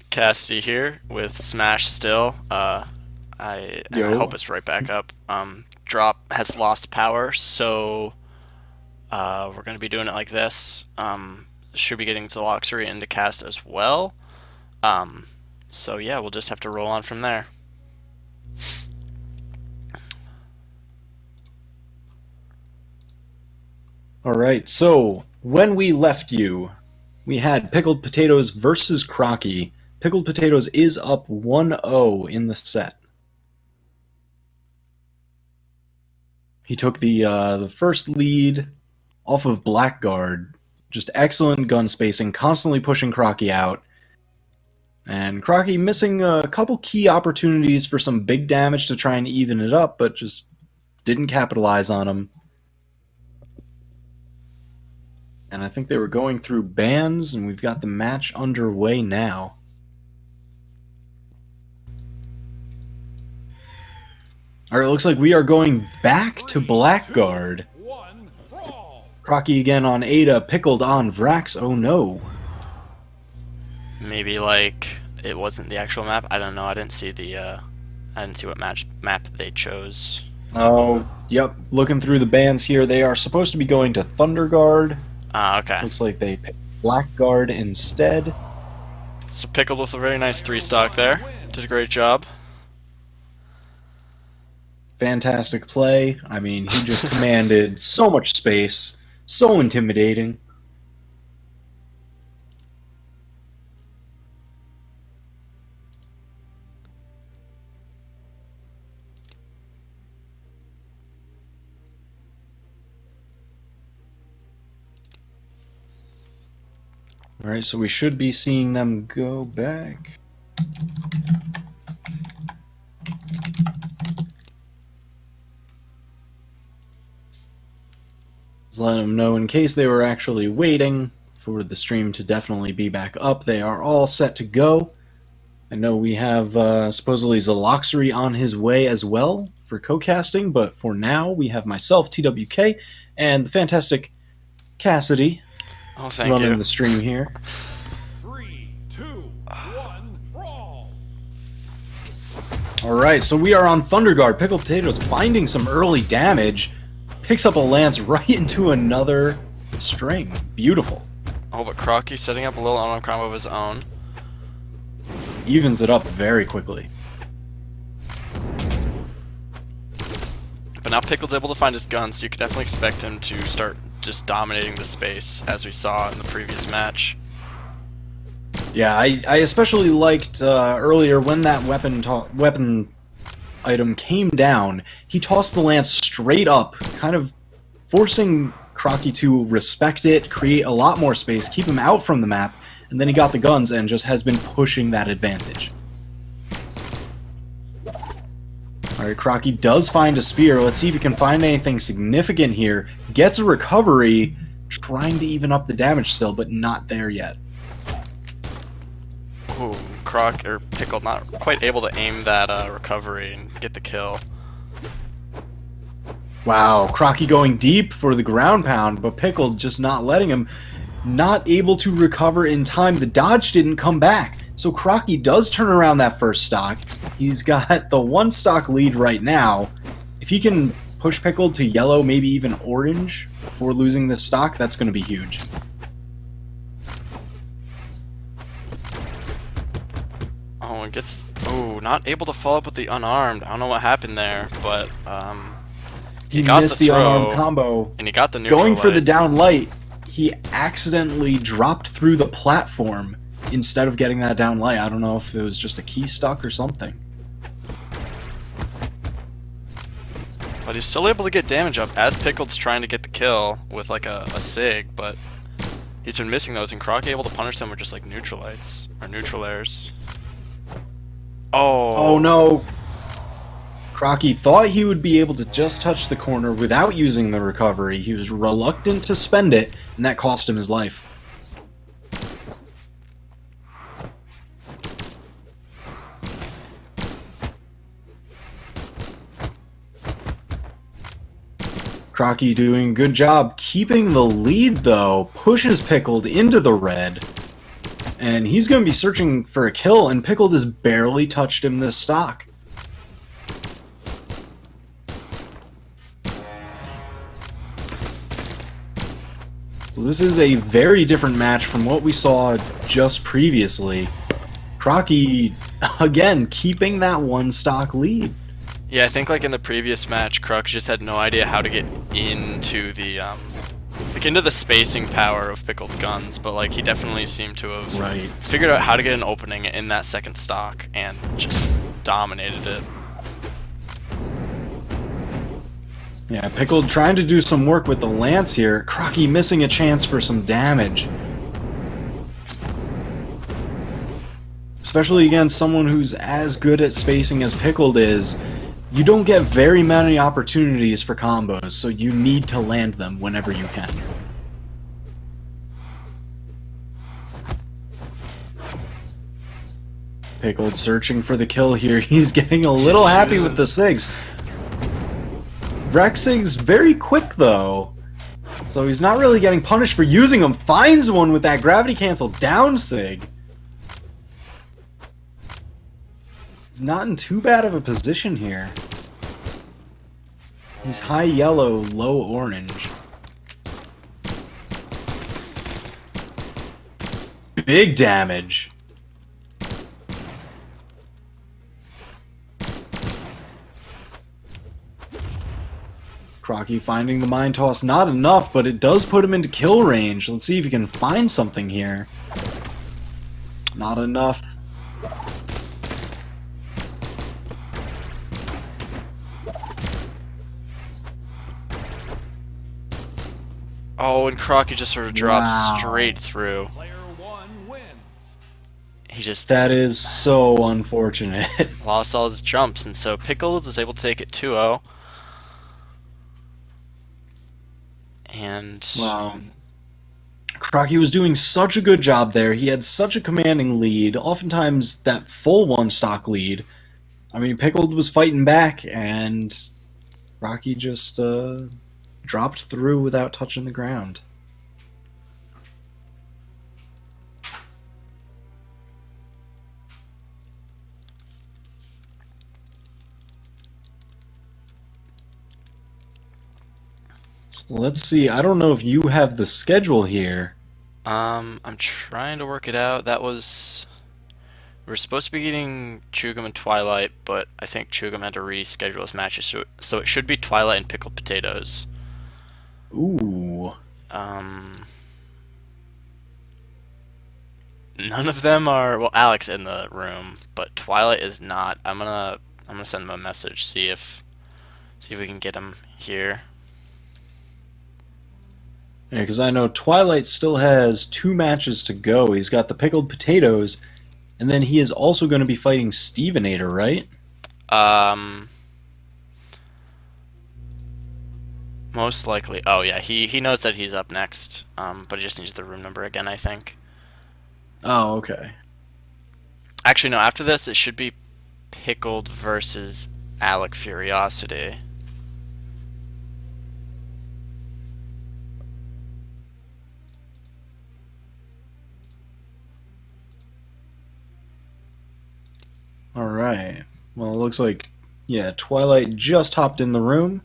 Cassidy here with Smash still. I Yo. hope it's right back up. Drop has lost power, so we're gonna be doing it like this. Should be getting to Luxury into cast as well. Um, so yeah, we'll just have to roll on from there. All right. So when we left you, we had Pickled Potatoes versus Crocky. Pickled Potatoes is up 1-0 in the set. He took the first lead off of Blackguard. Just excellent gun spacing, constantly pushing Crocky out. And Crocky missing a couple key opportunities for some big damage to try and even it up, but just didn't capitalize on them. And I think they were going through bans, and we've got the match underway now. Alright, it looks like we are going back to Blackguard. Crocky again on Ada, Pickled on Vrax. Oh no. Maybe like it wasn't the actual map. I don't know. I didn't see what map they chose. Oh, yep. Looking through the bans here, they are supposed to be going to Thunderguard. Okay. Looks like they picked Blackguard instead. So Pickled with a very nice 3-stock there. Did a great job. Fantastic play. I mean, he just commanded so much space, so intimidating. Alright, so we should be seeing them go back. Just letting them know in case they were actually waiting for the stream to definitely be back up. They are all set to go. I know we have supposedly Zaloxery on his way as well for co-casting, but for now we have myself, TWK, and the fantastic Cassidy running the stream here. 3, 2, 1, brawl! Alright, so we are on Thunderguard. Pickled Potatoes finding some early damage. Picks up a lance right into another string. Beautiful. Oh, but Crocky setting up a little unarmed combo of his own. Evens it up very quickly. But now Pickled's able to find his gun, so you could definitely expect him to start just dominating the space, as we saw in the previous match. Yeah, I especially liked earlier when that weapon item came down, he tossed the lance straight up, kind of forcing Crocky to respect it, create a lot more space, keep him out from the map, and then he got the guns and just has been pushing that advantage. Alright, Crocky does find a spear. Let's see if he can find anything significant here. Gets a recovery, trying to even up the damage still, but not there yet. Ooh, Pickle not quite able to aim that recovery and get the kill. Wow, Crocky going deep for the ground pound, but Pickle just not letting him. Not able to recover in time. The dodge didn't come back. So Crocky does turn around that first stock. He's got the 1-stock lead right now. If he can push Pickle to yellow, maybe even orange, before losing this stock, that's going to be huge. Oh, and gets... Ooh, not able to follow up with the unarmed. I don't know what happened there, but He got missed the the throw, unarmed combo. and he got the neutral Going for light. the down light, he accidentally dropped through the platform instead of getting that down light. I don't know if it was just a key stuck or something. But he's still able to get damage up as Pickled's trying to get the kill with like a Sig, but he's been missing those, and Crocky able to punish them with just like neutral lights, or neutral airs. Oh no! Crocky thought he would be able to just touch the corner without using the recovery. He was reluctant to spend it, and that cost him his life. Crocky doing a good job keeping the lead, though. Pushes Pickled into the red. And he's going to be searching for a kill, and Pickled has barely touched him this stock. So this is a very different match from what we saw just previously. Crocky, again, keeping that one stock lead. Yeah, I think like in the previous match, Croc just had no idea how to get into the into the spacing power of Pickled's guns, but like he definitely seemed to have figured out how to get an opening in that second stock and just dominated it. Yeah, Pickled trying to do some work with the lance here. Crocky missing a chance for some damage. Especially against someone who's as good at spacing as Pickled is. You don't get very many opportunities for combos, so you need to land them whenever you can. Pickled searching for the kill here. He's getting a little happy with the SIGs. Rexig's very quick though, so he's not really getting punished for using them. Finds one with that gravity cancel down SIG. He's not in too bad of a position here. He's high yellow, low orange. Big damage. Crocky finding the mine toss, not enough, but it does put him into kill range. Let's see if he can find something here. Not enough. Oh, and Crocky just sort of drops straight through. Player one wins. He just That is so unfortunate. lost all his jumps, and so Pickles is able to take it 2-0. And Wow. Crocky was doing such a good job there. He had such a commanding lead, oftentimes that full one stock lead. I mean, Pickled was fighting back, and Crocky just dropped through without touching the ground. So let's see. I don't know if you have the schedule here. I'm trying to work it out. That was we were supposed to be getting Chugum and Twilight, but I think Chugum had to reschedule his matches, so it should be Twilight and Pickled Potatoes. Ooh. None of them are, well, Alex in the room, but Twilight is not. I'm gonna send him a message, see if we can get him here. Yeah, because I know Twilight still has 2 matches to go. He's got the Pickled Potatoes, and then he is also going to be fighting Stevenator, right? Most likely. Oh yeah, he knows that he's up next, but he just needs the room number again, I think. Oh, okay. Actually, no, after this, it should be Pickled versus Alec Furiosity. Alright. Well, it looks like, yeah, Twilight just hopped in the room.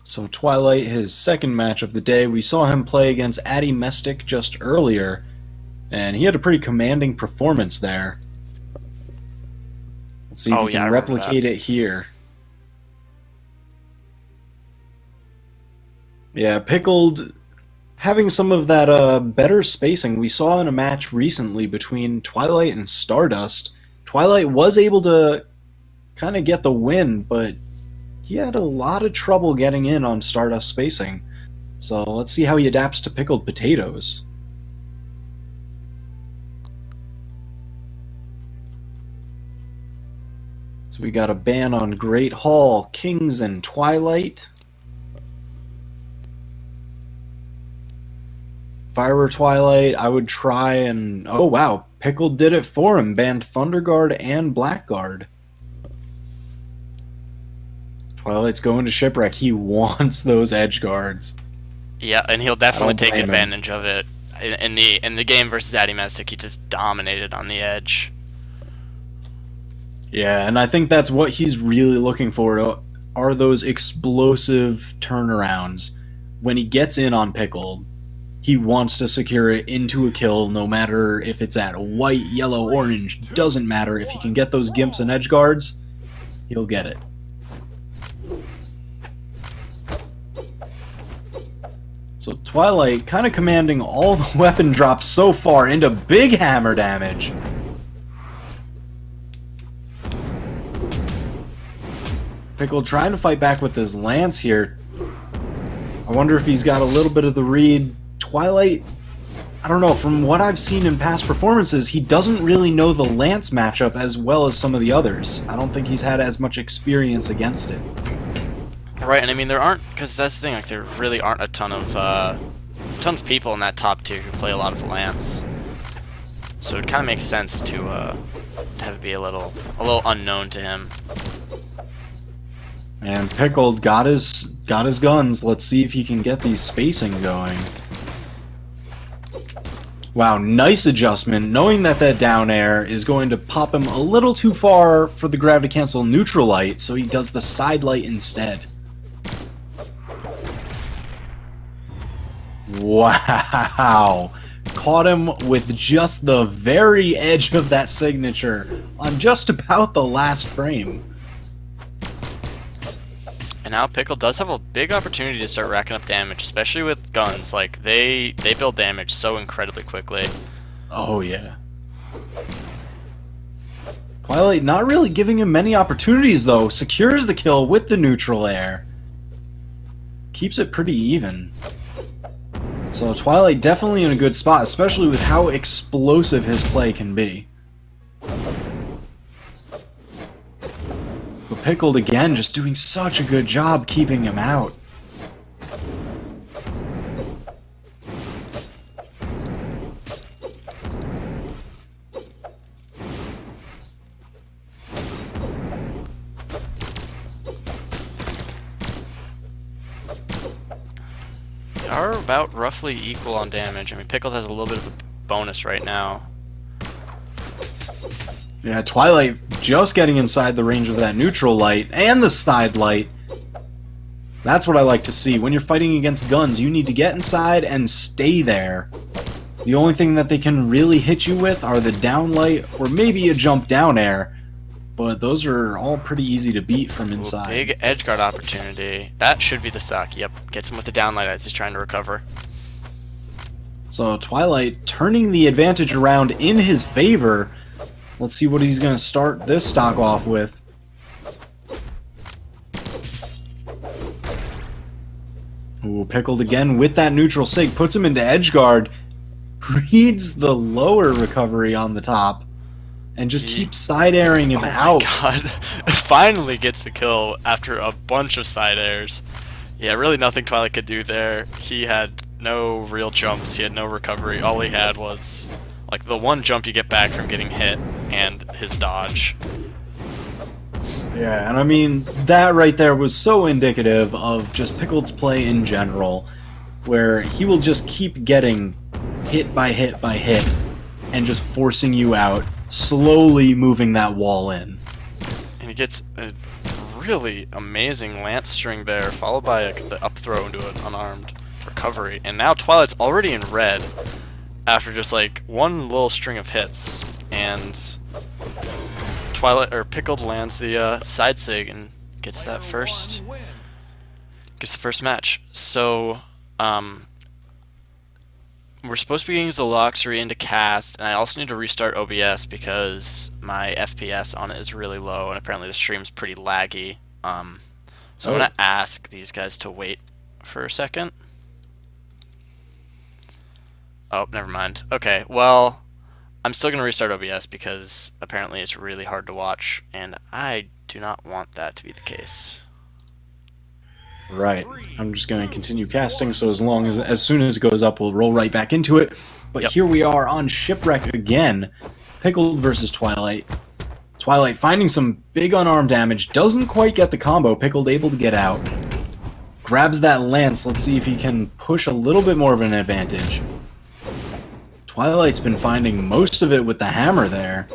So Twilight, his second match of the day, we saw him play against Addy Mestic just earlier, and he had a pretty commanding performance there. Let's see if we can replicate it here. Yeah, Pickled having some of that better spacing. We saw in a match recently between Twilight and Stardust. Twilight was able to kind of get the win, but he had a lot of trouble getting in on Stardust spacing. So let's see how he adapts to Pickled Potatoes. So we got a ban on Great Hall, Kings, and Twilight. If I were Twilight, I would try and... Oh wow, Pickled did it for him. Banned Thunder Guard and Blackguard. Twilight's going to Shipwreck. He wants those edge guards. Yeah, and he'll definitely don't take blame him. advantage of it. In the game versus Addy he just dominated on the edge. Yeah, and I think that's what he's really looking for, are those explosive turnarounds. When he gets in on Pickle, he wants to secure it into a kill, no matter if it's at white, yellow, orange. Doesn't matter. If he can get those gimps and edge guards, he'll get it. So Twilight kind of commanding all the weapon drops so far into big hammer damage. Pickle trying to fight back with his lance here. I wonder if he's got a little bit of the read. Twilight, I don't know, from what I've seen in past performances, he doesn't really know the lance matchup as well as some of the others. I don't think he's had as much experience against it. Right, and I mean there aren't, because that's the thing, like there really aren't a ton of people in that top tier who play a lot of lance. So it kind of makes sense to have it be a little unknown to him. And Pickle got his guns. Let's see if he can get these spacing going. Wow, nice adjustment, knowing that that down air is going to pop him a little too far for the gravity cancel neutral light, so he does the side light instead. Wow. Caught him with just the very edge of that signature on just about the last frame. And now Pickle does have a big opportunity to start racking up damage, especially with guns. Like they build damage so incredibly quickly. Oh yeah. Twilight not really giving him many opportunities though. Secures the kill with the neutral air. Keeps it pretty even. So Twilight definitely in a good spot, especially with how explosive his play can be. But Pickled again, just doing such a good job keeping him out. They are about roughly equal on damage. I mean, Pickle has a little bit of a bonus right now. Yeah, Twilight just getting inside the range of that neutral light and the side light. That's what I like to see. When you're fighting against guns, you need to get inside and stay there. The only thing that they can really hit you with are the down light or maybe a jump down air. But those are all pretty easy to beat from inside. Ooh, big edge guard opportunity. That should be the stock. Yep, gets him with the downlight as he's trying to recover. So Twilight turning the advantage around in his favor. Let's see what he's going to start this stock off with. Ooh, Pickled again with that neutral sig. Puts him into edge guard. Reads the lower recovery on the top. And just keeps side airing him out. Oh my god. Finally gets the kill after a bunch of side airs. Yeah, really nothing Twilight could do there. He had no real jumps. He had no recovery. All he had was like the one jump you get back from getting hit and his dodge. Yeah, and I mean, that right there was so indicative of just Pickled's play in general, where he will just keep getting hit by hit by hit and just forcing you out, slowly moving that wall in. And he gets a really amazing lance string there, followed by the up throw into an unarmed recovery. And now Twilight's already in red after just like one little string of hits, and Twilight or Pickled lands the side sig and gets that first match. So we're supposed to be using Zoloxary into cast, and I also need to restart OBS because my FPS on it is really low, and apparently the stream's pretty laggy. So I'm gonna ask these guys to wait for a second. Oh, never mind. Okay, well, I'm still gonna restart OBS because apparently it's really hard to watch, and I do not want that to be the case. Right. I'm just going to continue casting, so as soon as it goes up, we'll roll right back into it. But Yep. Here we are on Shipwreck again. Pickled versus Twilight. Twilight finding some big unarmed damage. Doesn't quite get the combo. Pickled able to get out. Grabs that lance. Let's see if he can push a little bit more of an advantage. Twilight's been finding most of it with the hammer there.